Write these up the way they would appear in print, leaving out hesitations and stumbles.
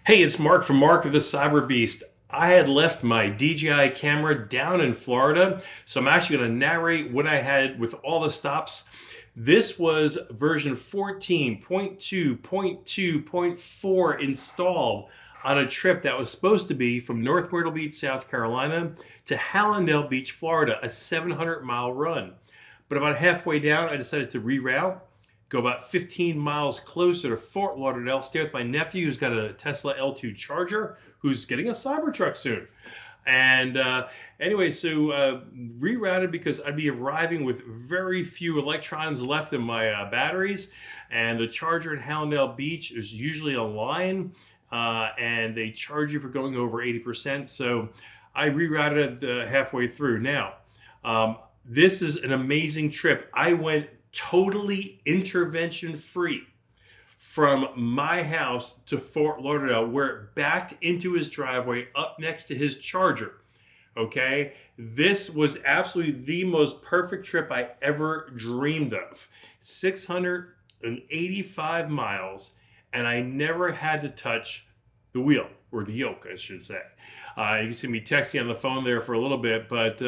Hey, it's Mark from Mark of the Cyberbeast. I had left my DJI camera down in Florida, so I'm actually going to narrate what I had with all the stops. This was version 14.2.2.4 installed on a trip that was supposed to be from North Myrtle Beach, South Carolina to Hallendale Beach, Florida, a 700-mile run. But about halfway down, I decided to reroute, go about 15 miles closer to Fort Lauderdale, stay with my nephew who's got a Tesla L2 Charger, who's getting a Cybertruck soon. And anyway, so rerouted because I'd be arriving with very few electrons left in my batteries. And the charger at Hallendale Beach is usually a line, and they charge you for going over 80%. So I rerouted halfway through. Now, this is an amazing trip. I went totally intervention free from my house to Fort Lauderdale, where it backed into his driveway up next to his charger. Okay, this was absolutely the most perfect trip I ever dreamed of. 685 miles, and I never had to touch the wheel, or the yoke, I should say. You can see me texting on the phone there for a little bit, but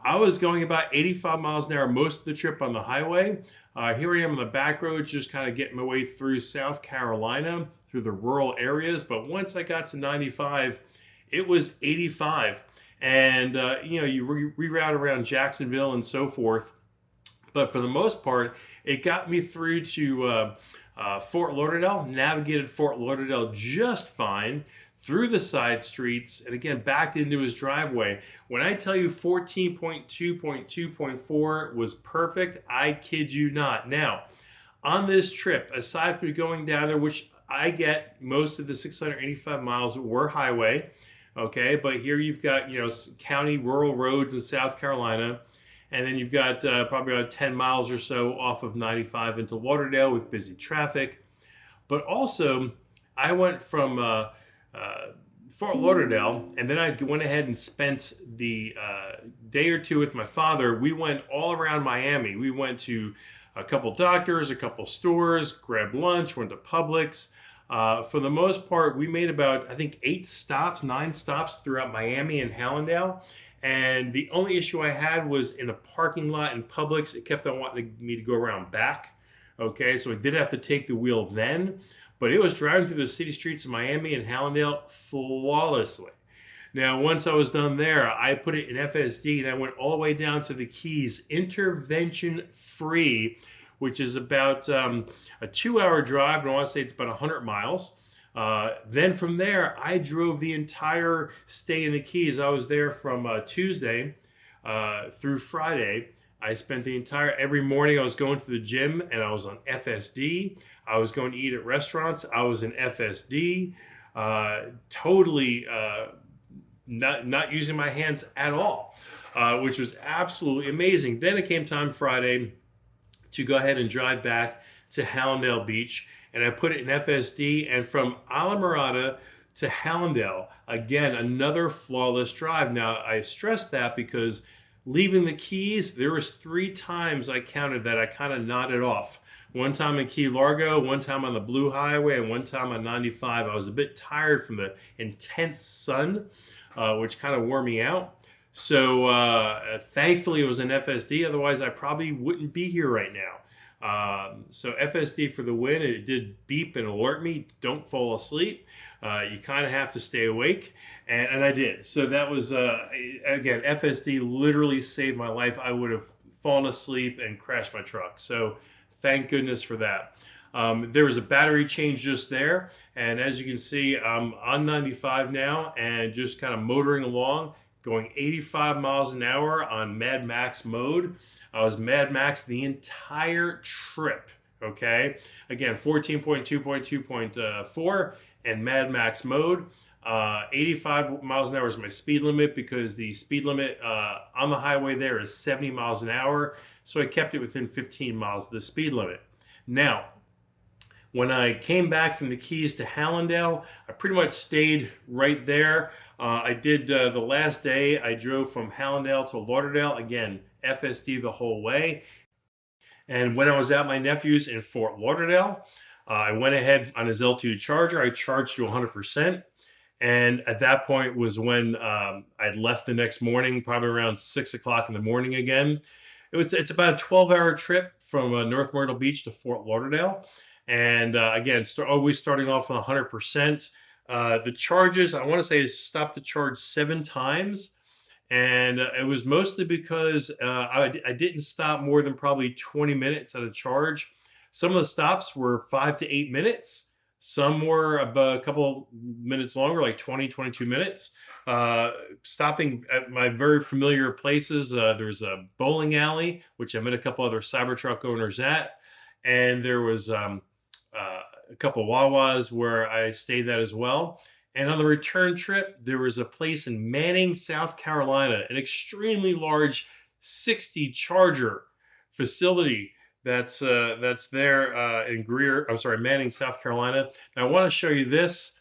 I was going about 85 miles an hour most of the trip on the highway. Here I am on the back roads, just kind of getting my way through South Carolina, through the rural areas. But once I got to 95, it was 85. And, you reroute around Jacksonville and so forth. But for the most part, it got me through to Fort Lauderdale, navigated Fort Lauderdale just fine, through the side streets, and again, backed into his driveway. When I tell you 14.2.2.4 was perfect, I kid you not. Now, on this trip, aside from going down there, which I get most of the 685 miles were highway, okay, but here you've got, county rural roads in South Carolina, and then you've got probably about 10 miles or so off of 95 into Lauderdale with busy traffic. But also, I went from Fort Lauderdale, and then I went ahead and spent the day or two with my father. We went all around Miami. We went to a couple doctors, a couple stores, grabbed lunch, went to Publix. For the most part, we made about, I think, 9 stops throughout Miami and Hallendale. And the only issue I had was in a parking lot in Publix. It kept on wanting me to go around back. Okay, so I did have to take the wheel then. But it was driving through the city streets of Miami and Hallendale flawlessly. Now, once I was done there, I put it in FSD and I went all the way down to the Keys, intervention free, which is about a 2-hour drive. And I want to say it's about 100 miles. Then from there, I drove the entire stay in the Keys. I was there from Tuesday through Friday. I spent every morning I was going to the gym and I was on FSD. I was going to eat at restaurants. I was in FSD, totally not using my hands at all, which was absolutely amazing. Then it came time Friday to go ahead and drive back to Hallendale Beach, and I put it in FSD, and from Alamorada to Hallendale, again, another flawless drive. Now, I stress that because leaving the Keys, there was 3 times I counted that I kind of nodded off. One time in Key Largo, one time on the Blue Highway, and one time on 95. I was a bit tired from the intense sun, which kind of wore me out. So thankfully it was an FSD. Otherwise, I probably wouldn't be here right now. So FSD for the win. It did beep and alert me, don't fall asleep. You kind of have to stay awake, and I did. So that was, again, FSD literally saved my life. I would have fallen asleep and crashed my truck. So thank goodness for that. There was a battery change just there, and as you can see, I'm on 95 now and just kind of motoring along, going 85 miles an hour on Mad Max mode. I was Mad Max the entire trip, okay? Again, 14.2.2.4 and Mad Max mode. 85 miles an hour is my speed limit because the speed limit on the highway there is 70 miles an hour, so I kept it within 15 miles of the speed limit. Now, when I came back from the Keys to Hallendale, I pretty much stayed right there. I did the last day, I drove from Hallendale to Lauderdale, again, FSD the whole way. And when I was at my nephew's in Fort Lauderdale, I went ahead on his L2 charger. I charged to 100%. And at that point was when I'd left the next morning, probably around 6 o'clock in the morning again. It's about a 12-hour trip from North Myrtle Beach to Fort Lauderdale. And again, always starting off with 100%. The charges, I want to say, I stopped the charge 7 times. And it was mostly because I didn't stop more than probably 20 minutes at a charge. Some of the stops were 5 to 8 minutes. Some were about a couple minutes longer, like 20, 22 minutes. Stopping at my very familiar places. There's a bowling alley, which I met a couple other Cybertruck owners at. And there was a couple of Wawas where I stayed at as well. And on the return trip, there was a place in Manning, South Carolina, an extremely large 60 charger facility that's there in Manning, South Carolina. Now, I want to show you this.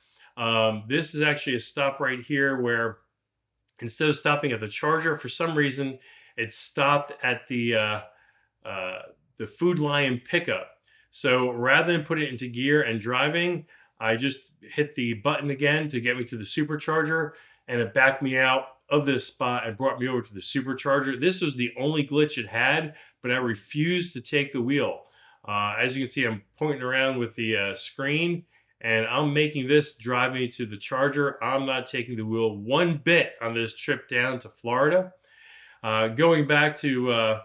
This is actually a stop right here where instead of stopping at the charger, for some reason, it stopped at the Food Lion pickup. So rather than put it into gear and driving, I just hit the button again to get me to the supercharger, and it backed me out of this spot and brought me over to the supercharger. This was the only glitch it had, but I refused to take the wheel. As you can see, I'm pointing around with the screen, and I'm making this drive me to the charger. I'm not taking the wheel one bit on this trip down to Florida. Going back to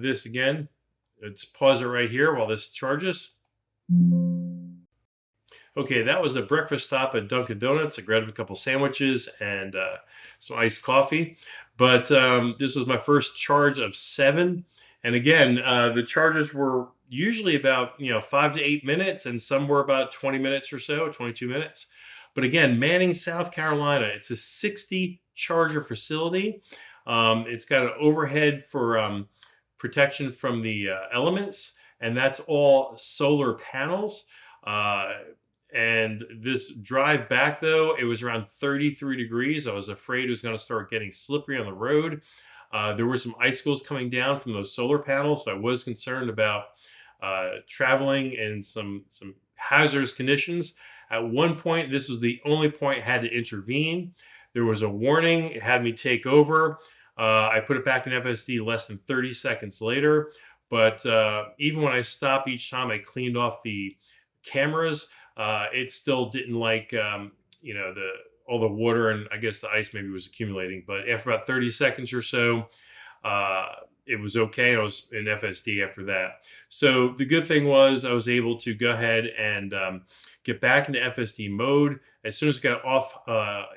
this again, let's pause it right here while this charges. Okay, that was a breakfast stop at Dunkin' Donuts. I grabbed a couple sandwiches and some iced coffee. But this was my first charge of 7. And again, the charges were usually about 5 to 8 minutes, and some were about 20 minutes or so, 22 minutes. But again, Manning, South Carolina, it's a 60 charger facility. It's got an overhead for protection from the elements, and that's all solar panels. And this drive back, though, it was around 33 degrees. I was afraid it was going to start getting slippery on the road. There were some icicles coming down from those solar panels, so I was concerned about traveling in some hazardous conditions. At one point, this was the only point I had to intervene. There was a warning. It had me take over. I put it back in FSD less than 30 seconds later. But even when I stopped each time, I cleaned off the cameras. It still didn't like, all the water, and I guess the ice maybe was accumulating. But after about 30 seconds or so, it was okay. I was in FSD after that. So the good thing was I was able to go ahead and get back into FSD mode. As soon as I got off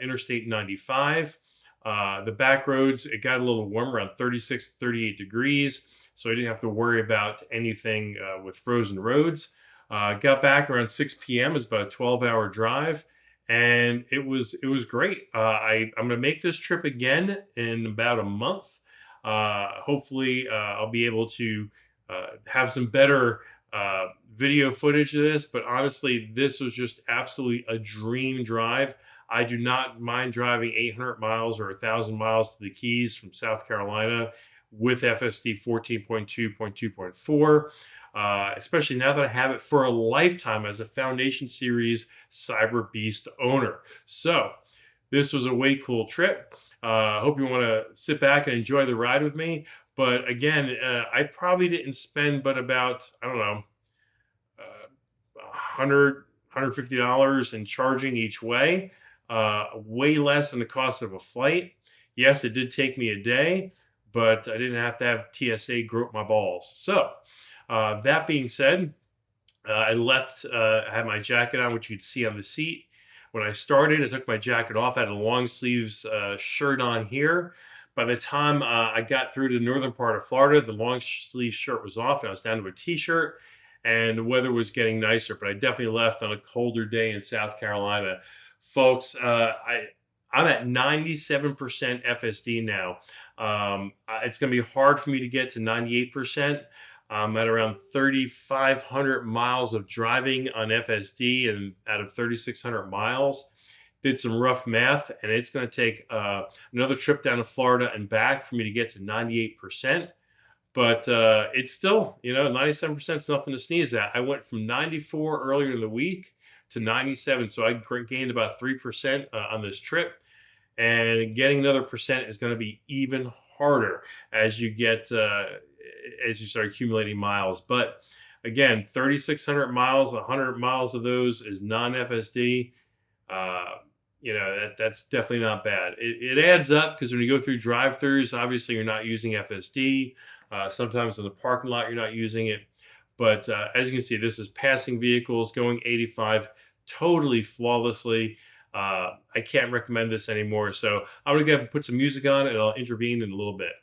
Interstate 95, the back roads, it got a little warmer, around 36, 38 degrees. So I didn't have to worry about anything with frozen roads. Got back around 6 p.m. It was about a 12-hour drive, and it was great. I'm going to make this trip again in about a month. Hopefully, I'll be able to have some better video footage of this. But honestly, this was just absolutely a dream drive. I do not mind driving 800 miles or 1,000 miles to the Keys from South Carolina with FSD 14.2.2.4, especially now that I have it for a lifetime as a Foundationseries Cyberbeast owner. So this was a way cool trip. Hope you want to sit back and enjoy the ride with me. But again, I probably didn't spend but about, I don't know, $100, $150 in charging each way. Way less than the cost of a flight. Yes, it did take me a day, but I didn't have to have TSA grope my balls. So that being said, I left, I had my jacket on, which you'd see on the seat. When I started, I took my jacket off. I had a long sleeves shirt on here. By the time I got through to the northern part of Florida, the long sleeve shirt was off, and I was down to a t-shirt, and the weather was getting nicer, but I definitely left on a colder day in South Carolina. Folks, I'm at 97% FSD now. It's going to be hard for me to get to 98%. I'm at around 3,500 miles of driving on FSD, and out of 3,600 miles, did some rough math, and it's going to take another trip down to Florida and back for me to get to 98%. But it's still, 97% is nothing to sneeze at. I went from 94 earlier in the week to 97, so I gained about 3% on this trip. And getting another percent is going to be even harder as you start accumulating miles. But again, 3,600 miles, 100 miles of those is non-FSD. That's definitely not bad. It adds up because when you go through drive-throughs, obviously you're not using FSD. Sometimes in the parking lot you're not using it. But as you can see, this is passing vehicles going 85 totally flawlessly. I can't recommend this anymore. So I'm going to go ahead and put some music on and I'll intervene in a little bit.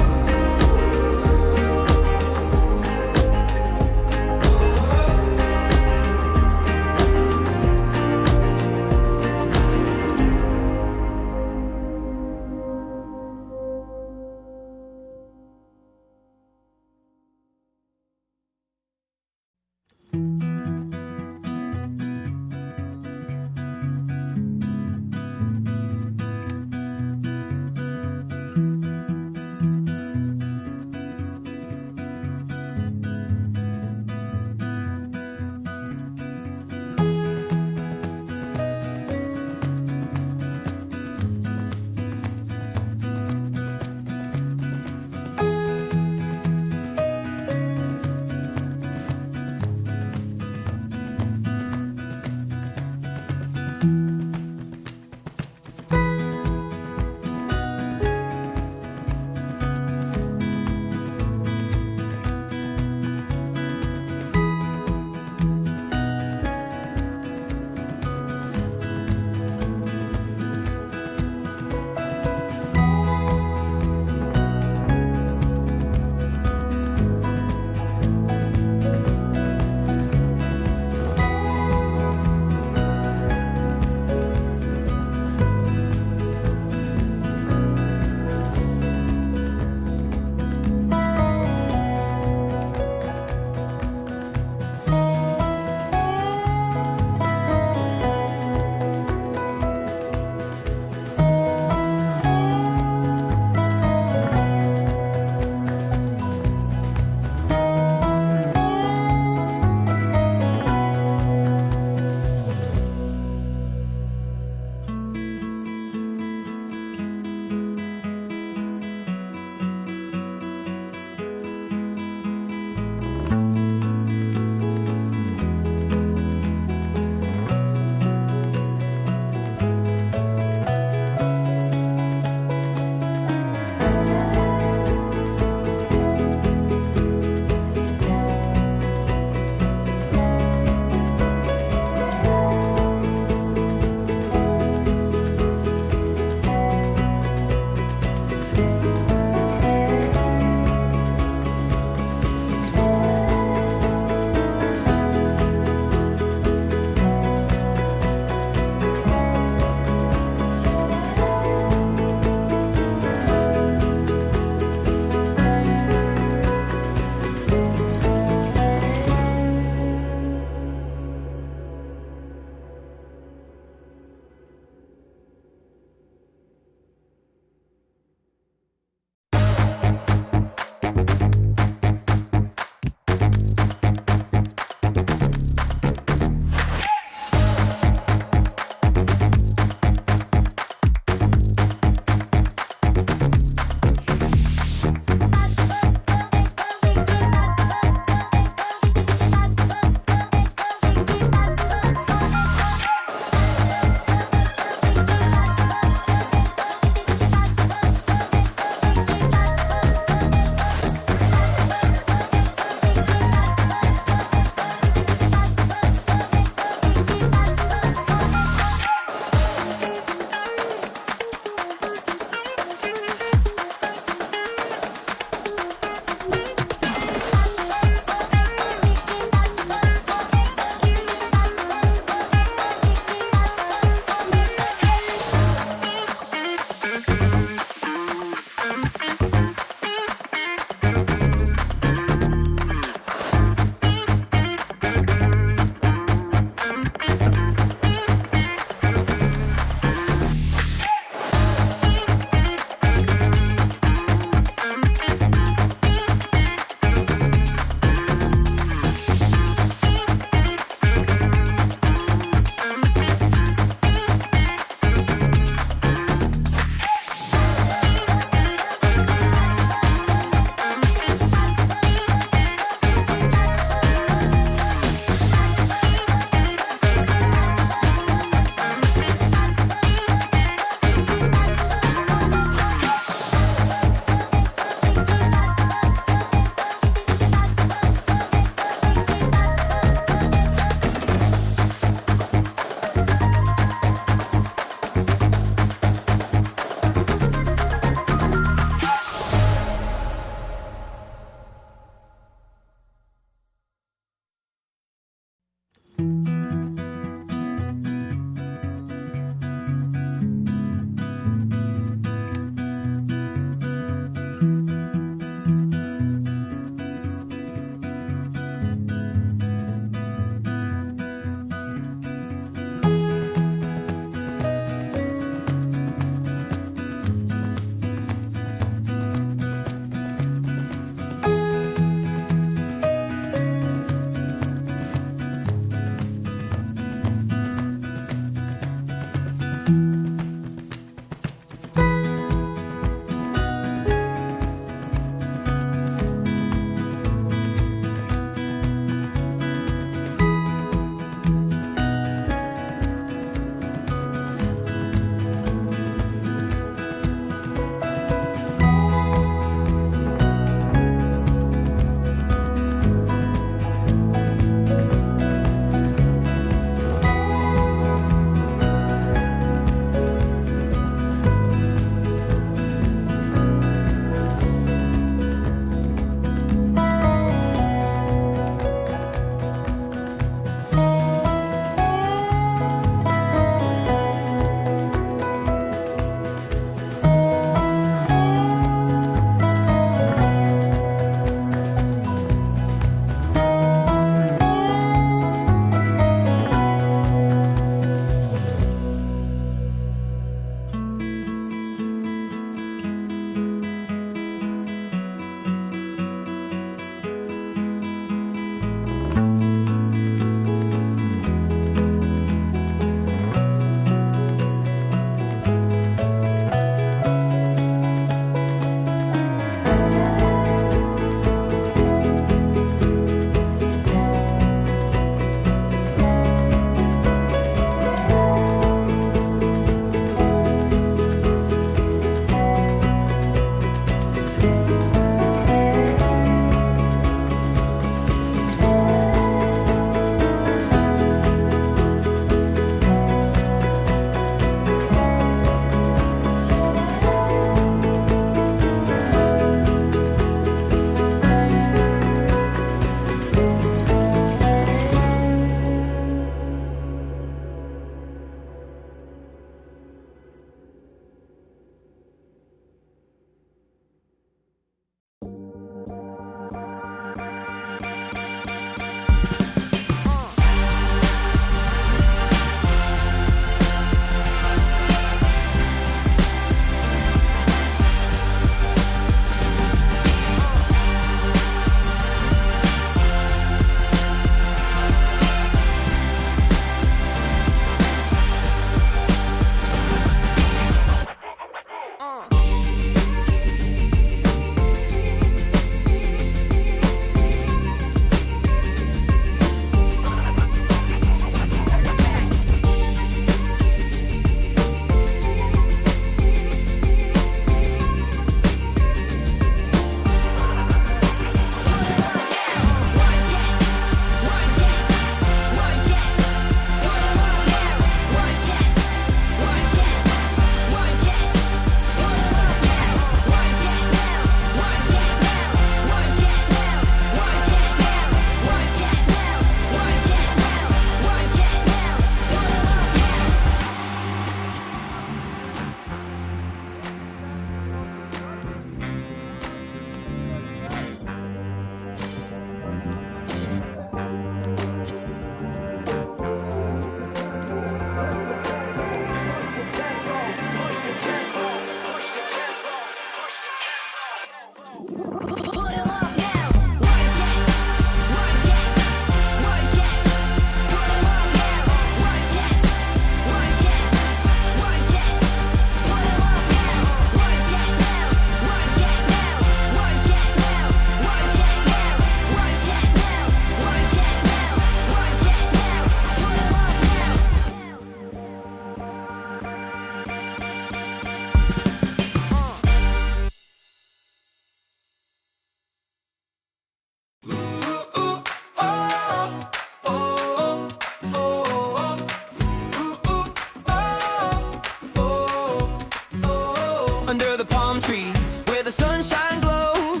under the palm trees where the sunshine glows.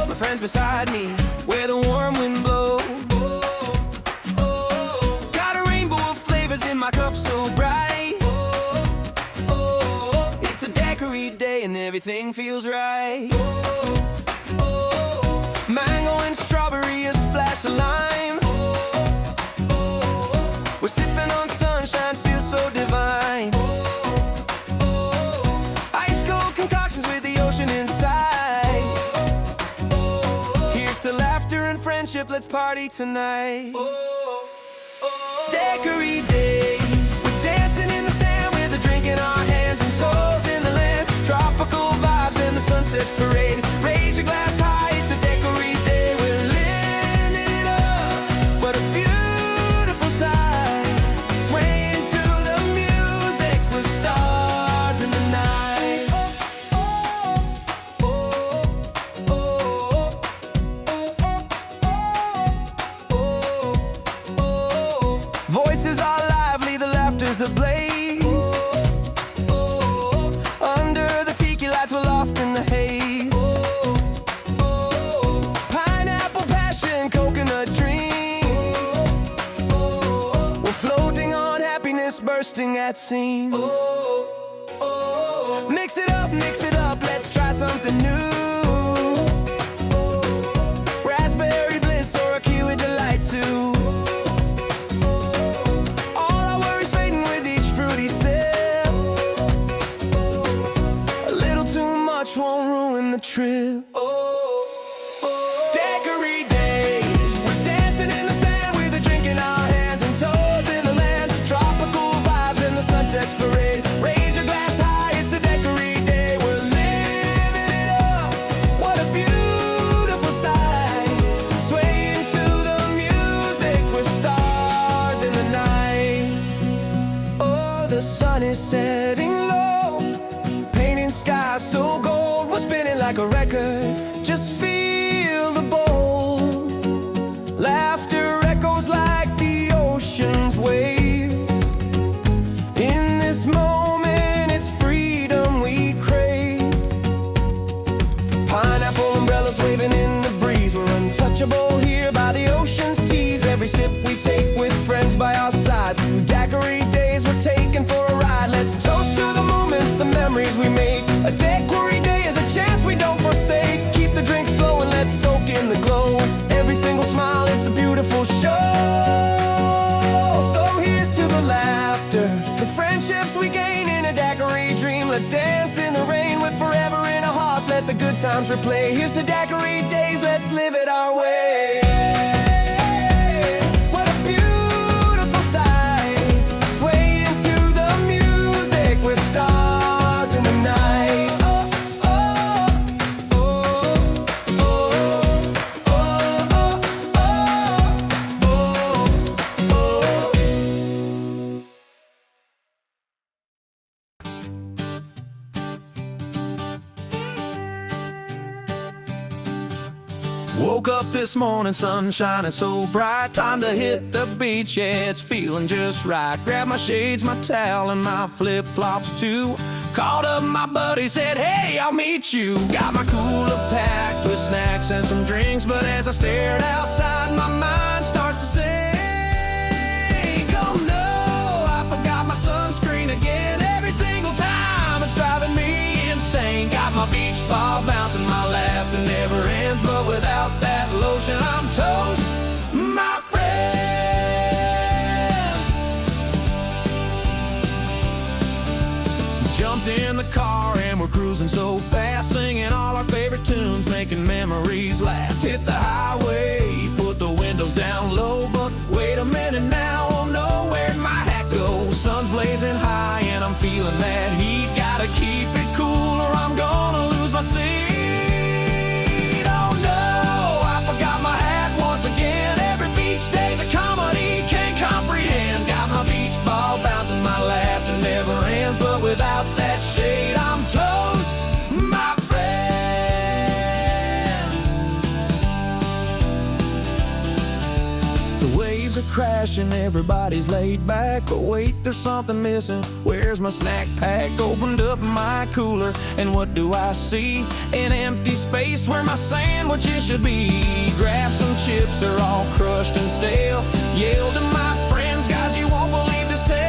My friends beside me where the warm wind blows. Got a rainbow of flavors in my cup so bright. It's a daiquiri day and everything feels right. Mango and strawberry, a splash of lime. We're sipping on sunshine, feels so divine. Ice cold concoctions with the ocean inside. Here's to laughter and friendship, let's party tonight. Daiquiri days, we're dancing in the sand with a drink in our hands and toes in the land. Tropical vibes in the sunset's parade. Raise your glass high, it's a daiquiri day. We're living it up, what a beautiful sight. Swaying to the music with stars in the night. Voices are lively, the laughter's ablaze. Under the tiki lights we're lost in the haze. Pineapple passion, coconut dreams. We're floating on happiness, bursting at seams. Mix it up, let's try something new. Raspberry bliss or a kiwi delight too. All our worries fading with each fruity sip. A little too much won't ruin the trip. Daiquiri days, we're dancing in the sand with a drink in our hands and toes in the land. Tropical vibes in the sunset's parade. Raise your glass high, it's a daiquiri day. We're living it up, what a beautiful sight. Swaying to the music with stars in the night. Oh, the sun is setting low, painting skies so gold. We're spinning like a record, just feel the bowl. Laughter echoes like the ocean's waves. In this moment, it's freedom we crave. Pineapple umbrellas waving in the breeze. We're untouchable here by the ocean's tease. Every sip we take with friends by our side. Through daiquiri days, we're taken for a ride. Let's toast to the moments, the memories we make. A daiquiri day is a chance we don't forsake. Keep the drinks flowing, let's soak in the glow. Every single smile, it's a beautiful show. So here's to the laughter, the friendships we gain in a daiquiri dream. Let's dance in the rain with forever in our hearts. Let the good times replay. Here's to daiquiri days, let's live it our way. What a beautiful sight. Swaying to the music with stars in the night. Woke up this morning, sun shining so bright. Time to hit the beach, yeah, it's feeling just right. Grab my shades, my towel, and my flip-flops too. Called up my buddy, said, hey, I'll meet you. Got my cooler packed with snacks and some drinks. But as I stared outside, my mind starts to sink. Oh no, I forgot my sunscreen again. Every single time, it's driving me insane. Got my beach ball bouncing, my laughter never ends. But without that lotion, I'm toast, my friends. Jumped in the car and we're cruising so fast, singing all our favorite tunes, making memories last. Hit the highway, put the windows down low. But wait a minute now, oh no, where'd my hat go? Sun's blazing high and I'm feeling that heat. Gotta keep it cool or I'm gonna lose my seat. Oh no, I forgot my hat once again. Every beach day's a comedy, can't comprehend. Got my beach ball bouncing, my laughter never ends. But without that shade, I'm toast, my friends. The waves cars are crashing, everybody's laid back. But wait, there's something missing. Where's my snack pack? Opened up my cooler, and what do I see? An empty space where my sandwiches should be. Grab some chips, they're all crushed and stale. Yelled to my friends, guys, you won't believe this tale.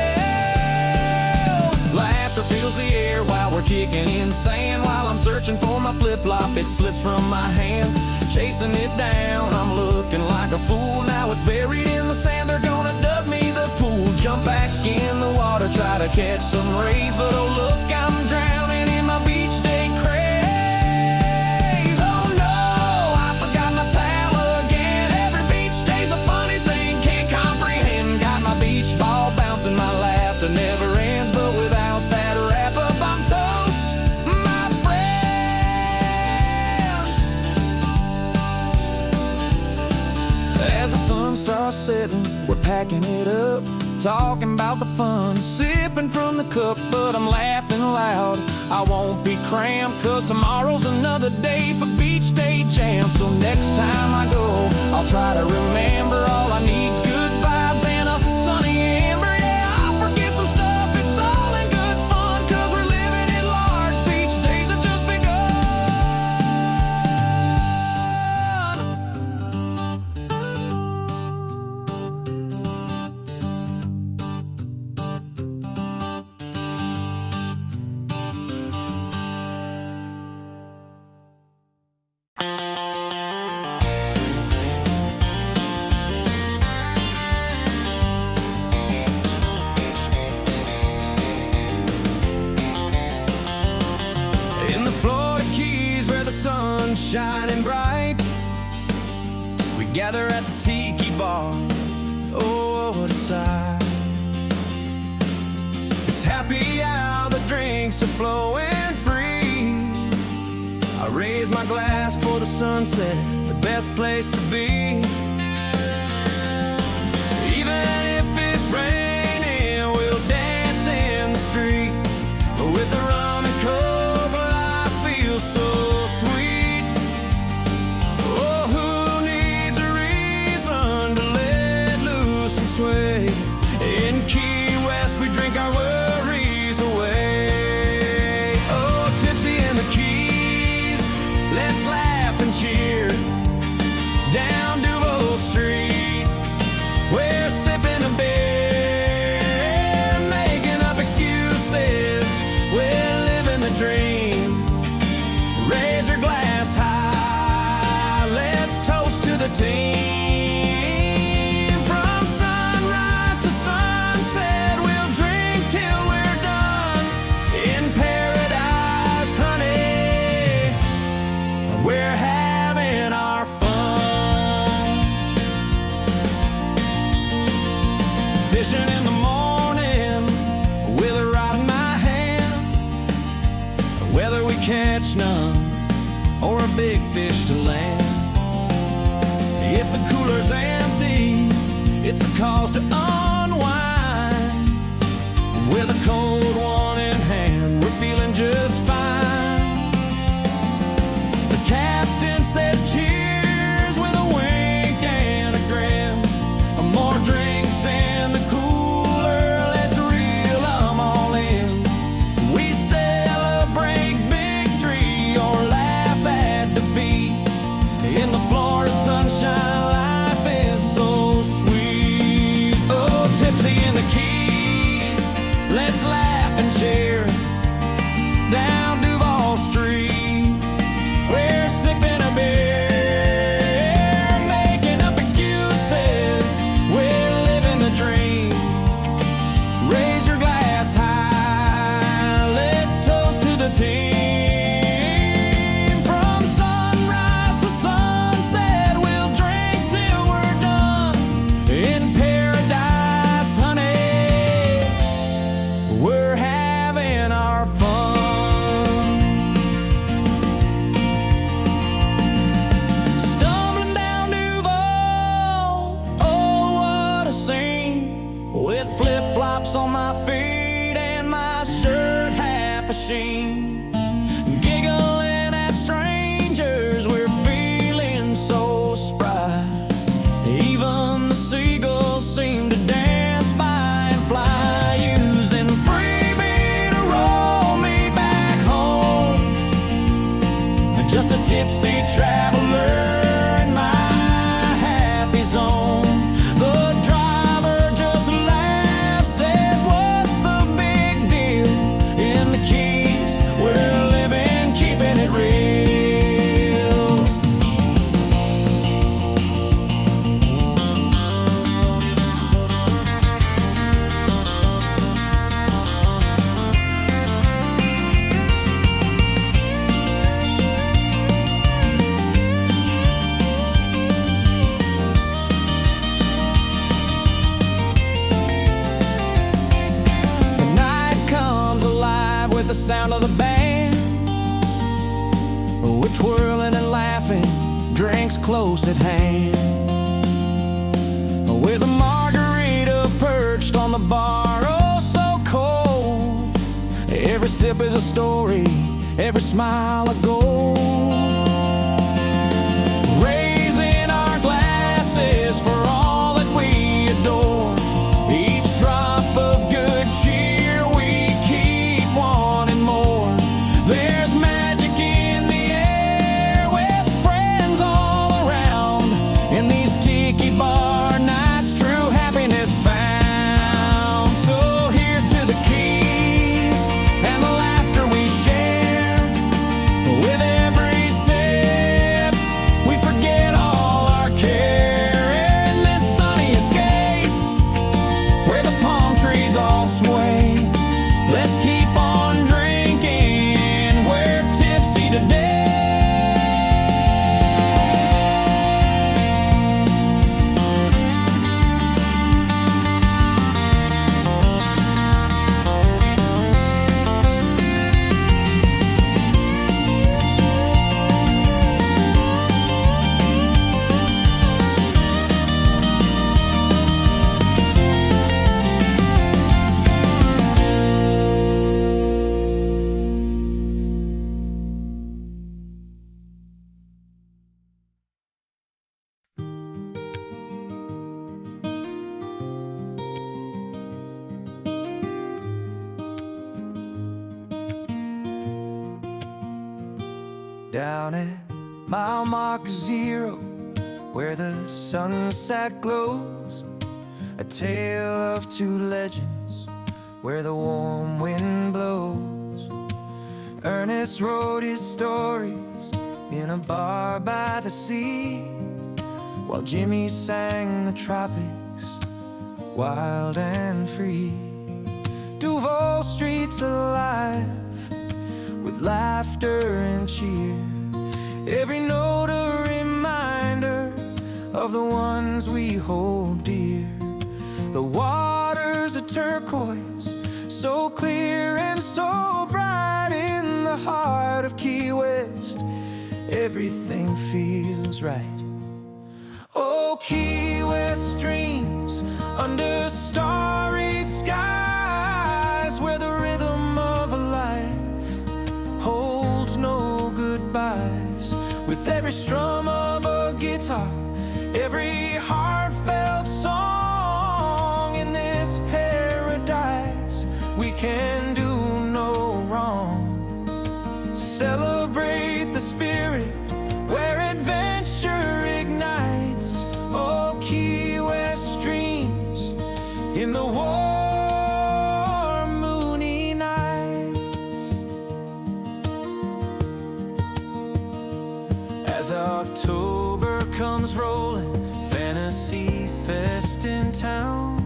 Laughter fills the air while we're kicking in sand. While I'm searching for my flip-flop, it slips from my hand. Chasing it down, I'm looking like a fool. Now it's buried in the sand, they're gonna dub me the pool. Jump back in the water, try to catch some rays, but oh look, I'm drowning in my beach day craze. Oh no, I forgot my towel again. Every beach day's a funny thing, can't comprehend. Got my beach ball bouncing, my laughter never ends. But without that wrap up, I'm toast, my friends. As the sun starts setting, we're packing it up, talking about the fun, sipping from the cup. But I'm laughing loud, I won't be cramped, cause tomorrow's another day for beach day jam. So next time I go, I'll try to remember all I need's good vibes and a sunny amber. Yeah, I'll forget some stuff, it's all in good fun, cause we're living at large, beach days have just begun. In the Florida Keys where the sun's shining bright, we gather at the tiki bar. Oh, what a sight. It's happy hour, the drinks are flowing free. I raise my glass for the sunset, the best place to be. Even if it's raining, we'll dance in the street with the rum and coke. Life feels so sweet. Oh, who needs a reason to let loose and sway? In Key West, we drink our worries away. Oh, tipsy in the Keys, let's laugh and cheer. Down Duval Street, we're sipping a beer, making up excuses, we're living the dream. Raise your glass high, let's toast to the team. From sunrise to sunset, we'll drink till we're done. In paradise, honey, we're having our fun. Fishing in the morning with a rod in my hand, whether we catch none or a big fish to land. If the cooler's empty, it's a cause to unwind. With a cold one in hand, we're feeling just fine. The captain says cheers with a wink and a grin. More drinks in the cooler, let's reel 'em all in. We celebrate victory or laugh at defeat. In the Florida sunshine, life is so sweet. Oh, tipsy in the Keys, let's laugh and cheer. Down Duval Street, we're sipping a beer, making up excuses, we're living the dream. Raise your glass high, let's toast to the team. From sunrise to sunset, we'll drink till we're done. In paradise, honey, we're having our fun. Stumbling down Duval, oh what a scene. With flip-flops on my feet and my shirt half a sheen. Giggling at strangers, we're feeling so spry. Even the seagulls sound of the band. We're twirling and laughing, drinks close at hand. With a margarita perched on the bar, oh so cold. Every sip is a story, every smile a goal. Raising our glasses for all that we adore. Each drop of good cheer, we keep wanting more. There's magic in the air with friends all around. In these tiki bar nights, true happiness found. So here's to the keys and the laughter we share. With every sip, we forget all our care. In this sunny escape, where the palm trees all sway, let's keep on drinking, we're tipsy today. Down at mile marker 0, where the sunset glows, a tale of two legends, where the warm wind blows. Ernest wrote his stories in a bar by the sea, while Jimmy sang the tropics, wild and free. Duval Street's alive with laughter and cheer, every note a reminder of the ones we hold dear. The waters are turquoise, so clear and so bright. In the heart of Key West, everything feels right. Oh, Key West dreams under starry skies, where the rhythm of a life holds no goodbyes. With every strum of a guitar, every heartfelt song, in this paradise we can do no wrong. Celebrate the spirit where adventure ignites. Oh, Key West dreams in the warm moony nights. As October comes rolling, fantasy fest in town.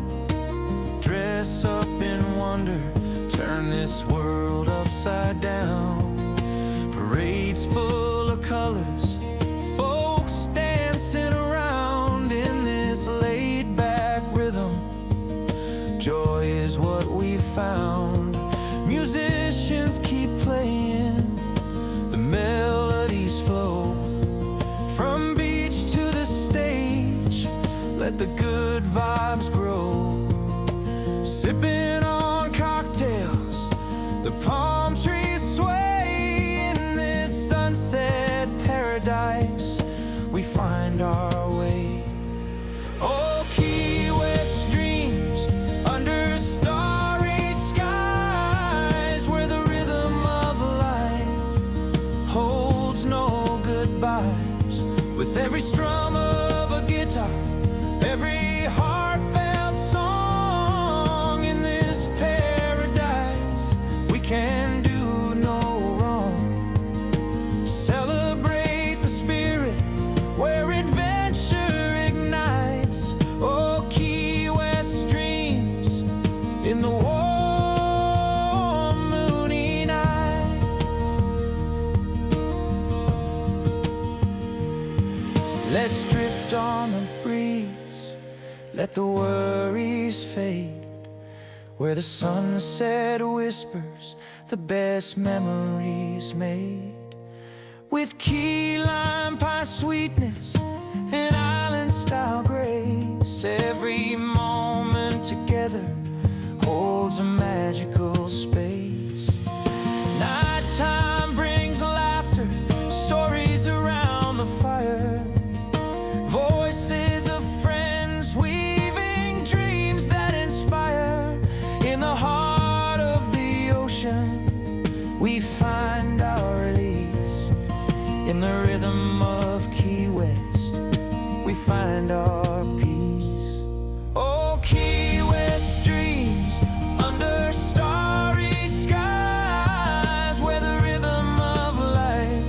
Dress up in wonder, turn this world upside down. Parades full of colors, folks dancing around in this laid-back rhythm. Joy is what we found. Musicians keep playing, the melodies flow from beach to the stage. Let the good vibes grow. Sipping on cocktails, the palm trees sway. In this sunset paradise, we find our way. Oh, Key West dreams under starry skies, where the rhythm of life holds no goodbyes. With every strum of a guitar, every heartfelt song, in this paradise we can do no wrong. Celebrate the spirit where adventure ignites. Oh, Key West dreams in the warm moony nights. Let's drift on the breeze, let the worries fade. where the sunset whispers the best memories made, with key lime pie sweetness and island-style grace. Every moment together holds a magical space. Nighttime brings laughter, stories around the fire, voices of friends weaving dreams that inspire. In the heart of the ocean we find our release. In the rhythm of Key West we find our peace. Oh, Key West dreams under starry skies, where the rhythm of life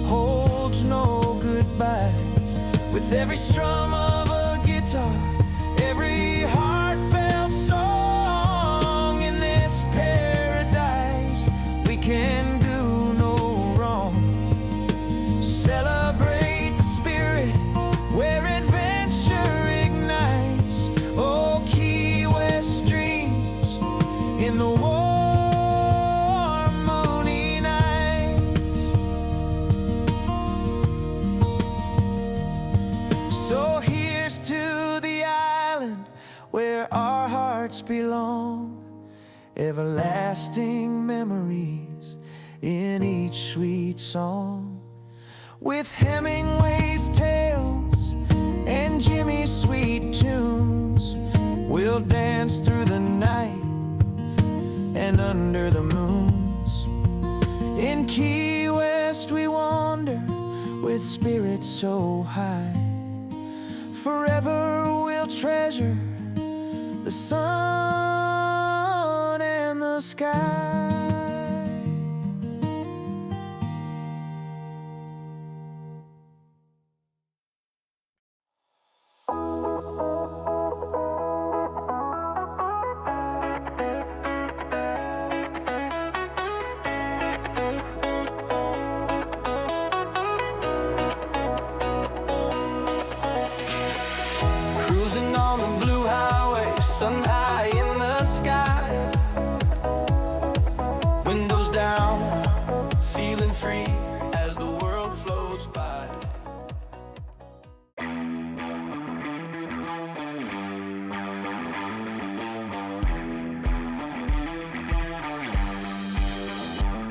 holds no goodbyes. With every strum of a guitar, every heartfelt song, in this paradise we can do no wrong. Celebrate the spirit where adventure ignites. Oh, Key West dreams in the warm moony nights. So here's to the island where our hearts belong, everlasting memories in each sweet song. With Hemingway's tales and Jimmy's sweet tunes, we'll dance through the night and under the moons. In Key West we wander with spirits so high. Forever we'll treasure the sun and the sky. Cruising on the blue highway, sun high in the sky, windows down, feeling free as the world floats by.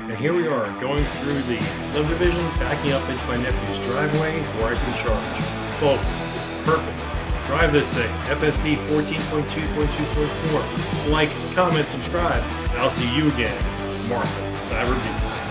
And here we are, going through the subdivision, backing up into my nephew's driveway where I can charge. Folks, it's perfect. Drive this thing, FSD 14.2.2.4. Like, comment, subscribe, and I'll see you again tomorrow at the Cyberbeast.